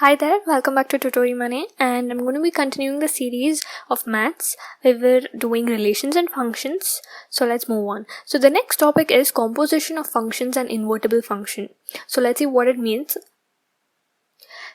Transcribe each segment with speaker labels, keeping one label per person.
Speaker 1: Hi there, welcome back to Tutorial Money, and I'm going to be continuing the series of maths where we're doing relations and functions. So let's move on. So the next topic is composition of functions and invertible function. So let's see what it means.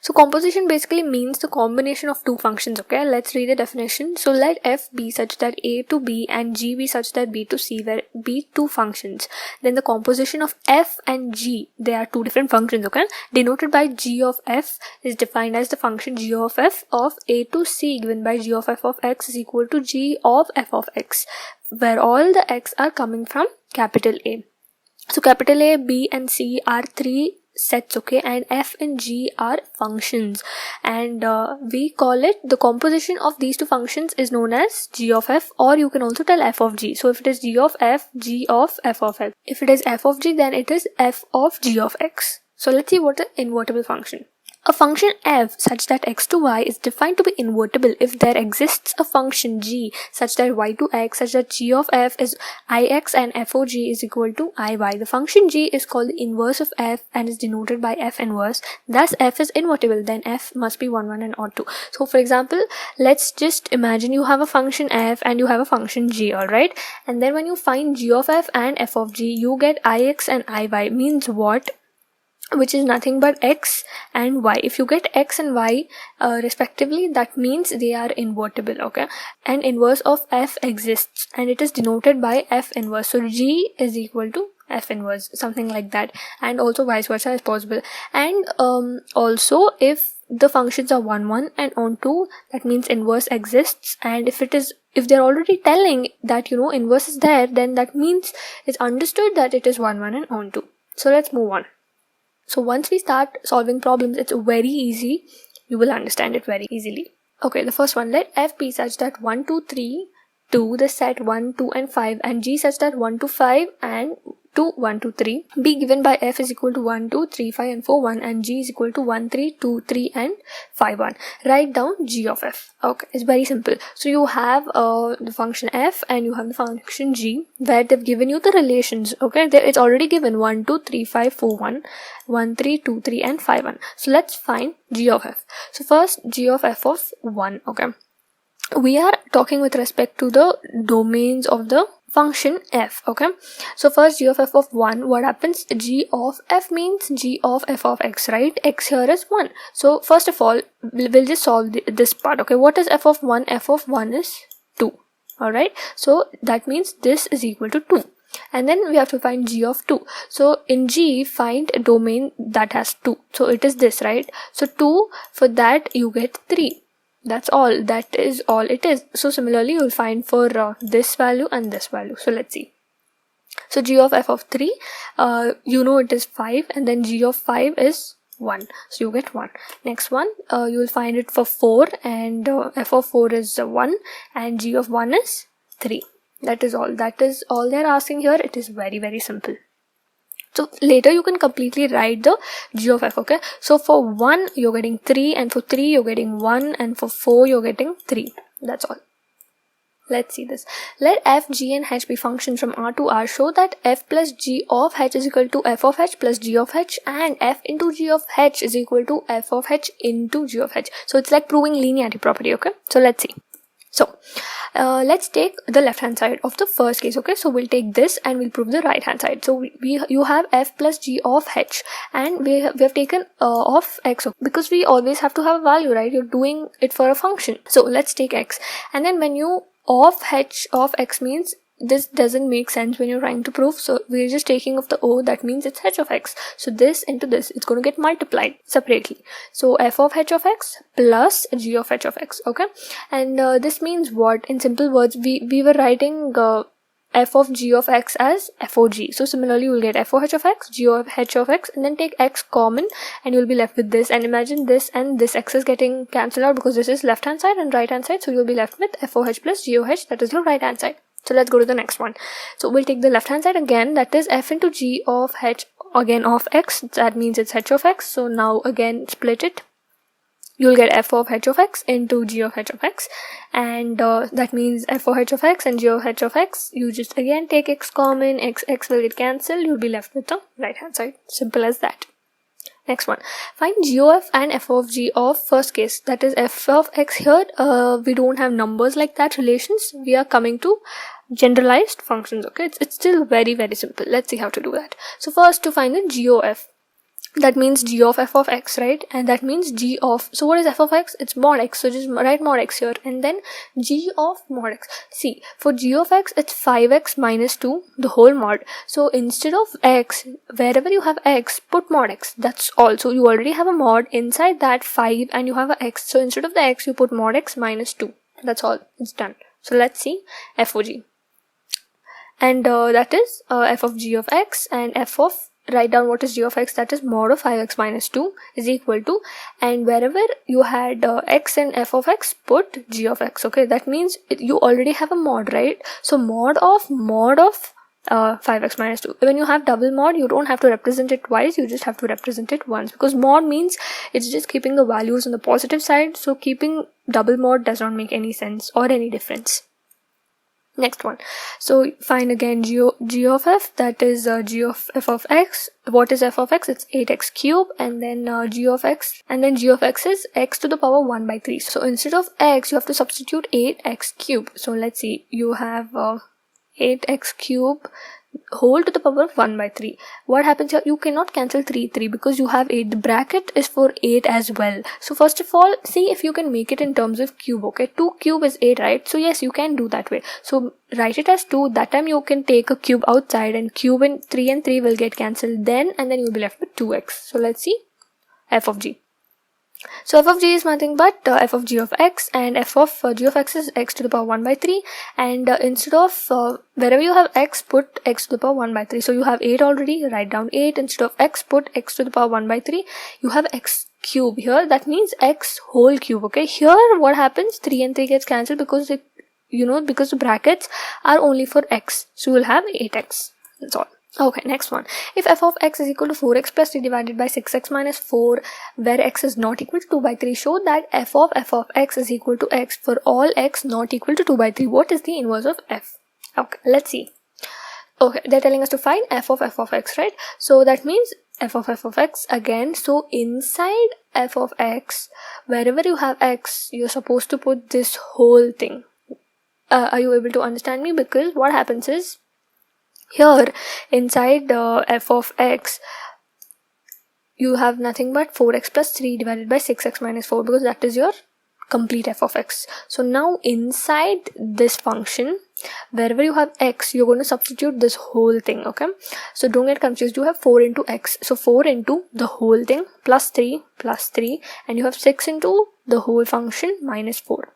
Speaker 1: So composition basically means the combination of two functions, okay? Let's read the definition. So let f be such that a to b and g be such that b to c, where be two functions. Then the composition of f and g, they are two different functions, okay? Denoted by g of f is defined as the function g of f of a to c given by g of f of x is equal to g of f of x, where all the x are coming from capital A. So capital A, B and C are three sets, okay, and f and g are functions, and we call it the composition of these two functions is known as g of f, or you can also tell f of g. So if it is g of f, g of f of x. If it is f of g, then it is f of g of x. So let's see what the invertible function. A function f such that x to y is defined to be invertible if there exists a function g such that y to x such that g of f is ix and f of g is equal to iy. The function g is called the inverse of f and is denoted by f inverse. Thus f is invertible, then f must be 1, 1 and odd 2. So for example, let's just imagine you have a function f and you have a function g, alright? And then when you find g of f and f of g, you get ix and iy. Means what? Which is nothing but x and y. If you get x and y respectively, that means they are invertible, okay? And inverse of f exists and it is denoted by f inverse. So g is equal to f inverse, something like that, and also vice versa is possible. And also if the functions are 1, 1 and on 2, that means inverse exists. And if they're already telling that inverse is there, then that means it's understood that it is 1, 1 and on 2. So let's move on. So once we start solving problems, it's very easy. You will understand it very easily. Okay, the first one, let f be such that 1, 2, 3, 2, the set 1, 2 and 5, and g such that 1 to 5 and 2, 1, 2, 3 be given by f is equal to 1, 2, 3, 5 and 4, 1, and g is equal to 1, 3, 2, 3 and 5, 1. Write down g of f. Okay, it's very simple. So you have the function f and you have the function g, where they've given you the relations, okay? It's already given 1, 2, 3, 5, 4, 1, 1, 3, 2, 3 and 5, 1. So let's find g of f. So first, g of f of 1, okay? We are talking with respect to the domains of the function f, okay? So first, g of f of 1, what happens? G of f means g of f of x, right? X here is 1. So first of all, we'll just solve this part, okay? What is f of 1? F of 1 is 2, alright? So that means this is equal to 2. And then we have to find g of 2. So in g, find a domain that has 2. So it is this, right? So 2, for that you get 3. That's all. That is all it is. So similarly, you'll find for this value and this value. So let's see. So g of f of 3, it is 5, and then g of 5 is 1. So you get 1. Next one, you will find it for 4, and f of 4 is 1, and g of 1 is 3. That is all. That is all they're asking here. It is very, very simple. So later you can completely write the g of f, okay? So for 1 you're getting 3, and for 3 you're getting 1, and for 4 you're getting 3. That's all. Let's see this. Let f, g and h be functions from R to R. Show that f plus g of h is equal to f of h plus g of h, and f into g of h is equal to f of h into g of h. So it's like proving linearity property, okay? So let's see. So let's take the left hand side of the first case, okay? So we'll take this and we'll prove the right hand side. So you have f plus g of h, and we have taken of x, because we always have to have a value, right? You're doing it for a function. So let's take x, and then when you of h of x means this doesn't make sense when you're trying to prove. So we're just taking of the o, that means it's h of x. So this into this, it's going to get multiplied separately. So f of h of x plus g of h of x, okay? And this means what? In simple words, we were writing f of g of x as f of g. So similarly, you'll get f of h of x, g of h of x, and then take x common, and you'll be left with this. And imagine this and this x is getting cancelled out because this is left hand side and right hand side. So you'll be left with f of h plus g of h, that is your right hand side. So let's go to the next one. So we'll take the left hand side again, that is f into g of h, again of x, that means it's h of x. So now again split it. You'll get f of h of x into g of h of x, and that means f of h of x and g of h of x. You just again take x common, x will get cancelled, you'll be left with the right hand side. Simple as that. Next one, find g of f and f of g of first case, that is f of x. Here we don't have numbers like that, relations. We are coming to generalized functions. Okay, it's still very simple. Let's see how to do that. So first, to find the g of f, that means g of f of x, right? And that means g of, so what is f of x? It's mod x, so just write mod x here, and then g of mod x. See, for g of x, it's 5x minus 2, the whole mod. So instead of x, wherever you have x, put mod x. That's all. So you already have a mod inside that 5 and you have a x. So instead of the x, you put mod x minus 2. That's all. It's done. So let's see f of g. And that is f of g of x, and f of, write down what is g of x, that is mod of 5x minus 2 is equal to, and wherever you had x and f of x, put g of x. Okay, that means you already have a mod, right? So mod of 5x minus 2. When you have double mod, you don't have to represent it twice, you just have to represent it once, because mod means it's just keeping the values on the positive side, so keeping double mod does not make any sense or any difference. Next one, so find again g of f, that is g of f of x. What is f of x? It's 8x cube, and then g of x, and then g of x is x to the power 1 by 3. So instead of x, you have to substitute 8x cube. So let's see, you have 8x cube whole to the power of 1 by 3. What happens here? You cannot cancel 3 because you have 8. The bracket is for 8 as well. So first of all, see if you can make it in terms of cube. Okay, 2 cube is 8, right? So yes, you can do that way. So write it as 2. That time you can take a cube outside, and cube in 3 and 3 will get cancelled then, and then you'll be left with 2x. So let's see f of g. So f of g is nothing but f of g of x, and f of g of x is x to the power 1 by 3, and instead of wherever you have x, put x to the power 1 by 3. So you have 8 already, write down 8. Instead of x, put x to the power 1 by 3. You have x cube here, that means x whole cube. Okay, here what happens? 3 and 3 gets cancelled because it, because the brackets are only for x, so you will have 8x. That's all. Okay, next one. If f of x is equal to 4x plus 3 divided by 6x minus 4, where x is not equal to 2 by 3, show that f of x is equal to x for all x not equal to 2 by 3. What is the inverse of f? Okay, let's see. Okay, they're telling us to find f of x, right? So that means f of x again. So inside f of x, wherever you have x, you're supposed to put this whole thing. Are you able to understand me? Because what happens is, here inside f of x, you have nothing but 4x plus 3 divided by 6x minus 4, because that is your complete f of x. So now inside this function, wherever you have x, you're going to substitute this whole thing. Okay, so don't get confused. You have 4 into x, so 4 into the whole thing plus 3, and you have 6 into the whole function minus 4.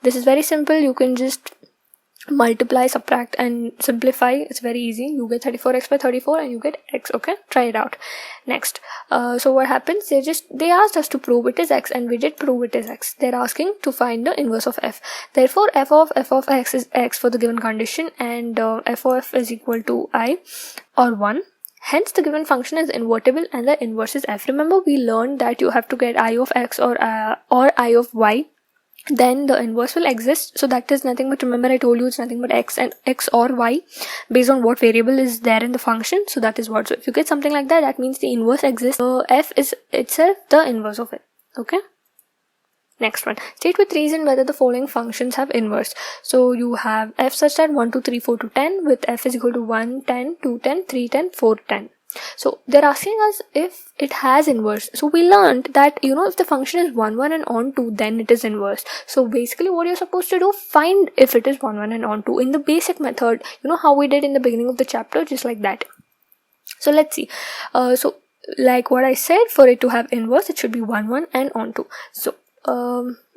Speaker 1: This is very simple. You can just multiply, subtract, and simplify. It's very easy. You get 34x by 34 and you get x. Okay, try it out. Next, so what happens? They asked us to prove it is x, and we did prove it is x. They're asking to find the inverse of f. Therefore f of x is x for the given condition, and f of f is equal to I or 1. Hence the given function is invertible and the inverse is f. Remember, we learned that you have to get I of x or I of y, then the inverse will exist. So that is nothing but, remember I told you, it's nothing but x and x or y based on what variable is there in the function. So that is what. So if you get something like that, that means the inverse exists. F is itself the inverse of it. Okay, next one, state with reason whether the following functions have inverse. So you have f such that 1 2 3 4 to 10 with f is equal to 1 10 2 10 3 10 4 10. So they're asking us if it has inverse. So we learned that, if the function is 1 1 and on 2, then it is inverse. So basically what you're supposed to do, find if it is 1 1 and on 2 in the basic method, how we did in the beginning of the chapter, just like that. So let's see. So like what I said, for it to have inverse, it should be 1 1 and on 2. So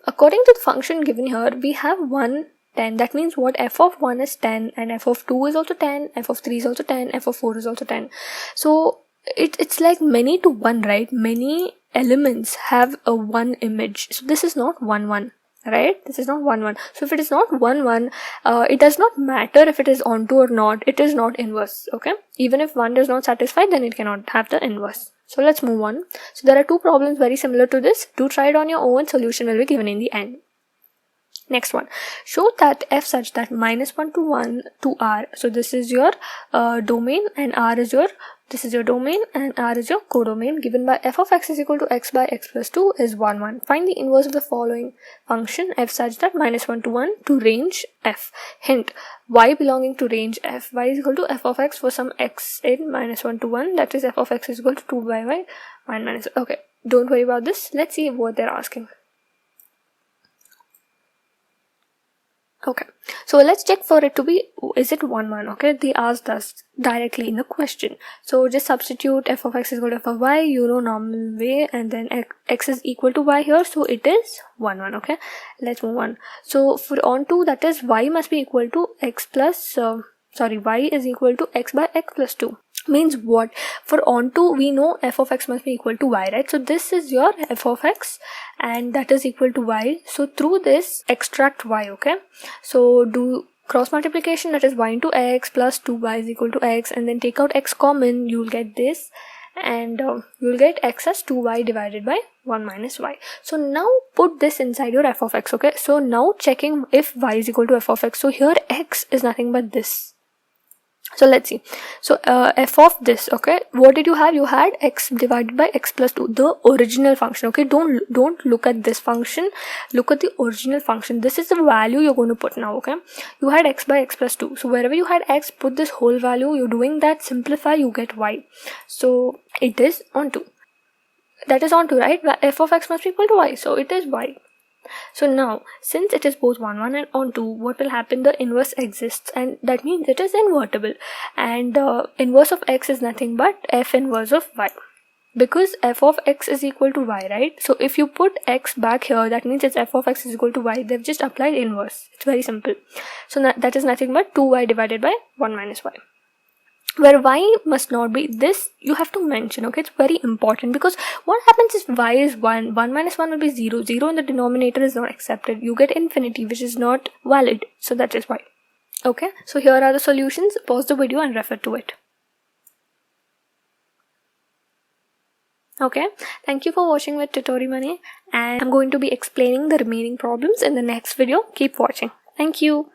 Speaker 1: according to the function given here, we have 1 10. That means what? F of 1 is 10, and f of 2 is also 10, f of 3 is also 10, f of 4 is also 10. So it's like many to 1, right? Many elements have a 1 image. So this is not 1 1, right? This is not 1 1. So if it is not 1 1, it does not matter if it is onto or not. It is not inverse. Okay, even if 1 does not satisfy, then it cannot have the inverse. So let's move on. So there are two problems very similar to this. Do try it on your own. Solution will be given in the end. Next one, show that f such that -1 to 1 to r. So this is your domain and r is your, this is your domain and r is your codomain, given by f of x is equal to x by x plus 2 is 1 1. Find the inverse of the following function f such that -1 to 1 to range f. Hint, y belonging to range f. Y is equal to f of x for some x in -1 to 1, that is f of x is equal to 2 by y 1 minus. Okay, don't worry about this. Let's see what they're asking. Okay, so let's check for it to be, is it 1 1? Okay, they asked us directly in the question, so just substitute f of x is equal to f of y, you know, normal way, and then x is equal to y here, so it is 1 1. Okay, let's move on. So for on to, that is y must be equal to x plus y is equal to x by x plus 2. Means what? For onto, we know f of x must be equal to y, right? So this is your f of x and that is equal to y. So through this, extract y, okay? So do cross multiplication, that is y into x plus 2y is equal to x, and then take out x common, you'll get this, and you'll get x as 2y divided by 1 minus y. So now put this inside your f of x, okay? So now checking if y is equal to f of x. So here x is nothing but this. So let's see. So f of this, okay, what did you have? You had x divided by x plus 2, the original function, okay? Don't look at this function, look at the original function. This is the value you're going to put now, okay? You had x by x plus 2, so wherever you had x, put this whole value. You're doing that, simplify, you get y. So it is onto, that is onto, right? F of x must be equal to y, so it is y. So now, since it is both 1 1 and onto, what will happen? The inverse exists, and that means it is invertible. And inverse of x is nothing but f inverse of y, because f of x is equal to y, right? So if you put x back here, that means it's f of x is equal to y. They've just applied inverse. It's very simple. So that is nothing but 2y divided by 1 minus y. Where y must not be this, you have to mention, okay? It's very important, because what happens is y is 1, 1 minus 1 will be 0, 0 in the denominator is not accepted, you get infinity, which is not valid, so that is why. Okay, so here are the solutions. Pause the video and refer to it. Okay, thank you for watching with Tutori Money, and I'm going to be explaining the remaining problems in the next video. Keep watching. Thank you.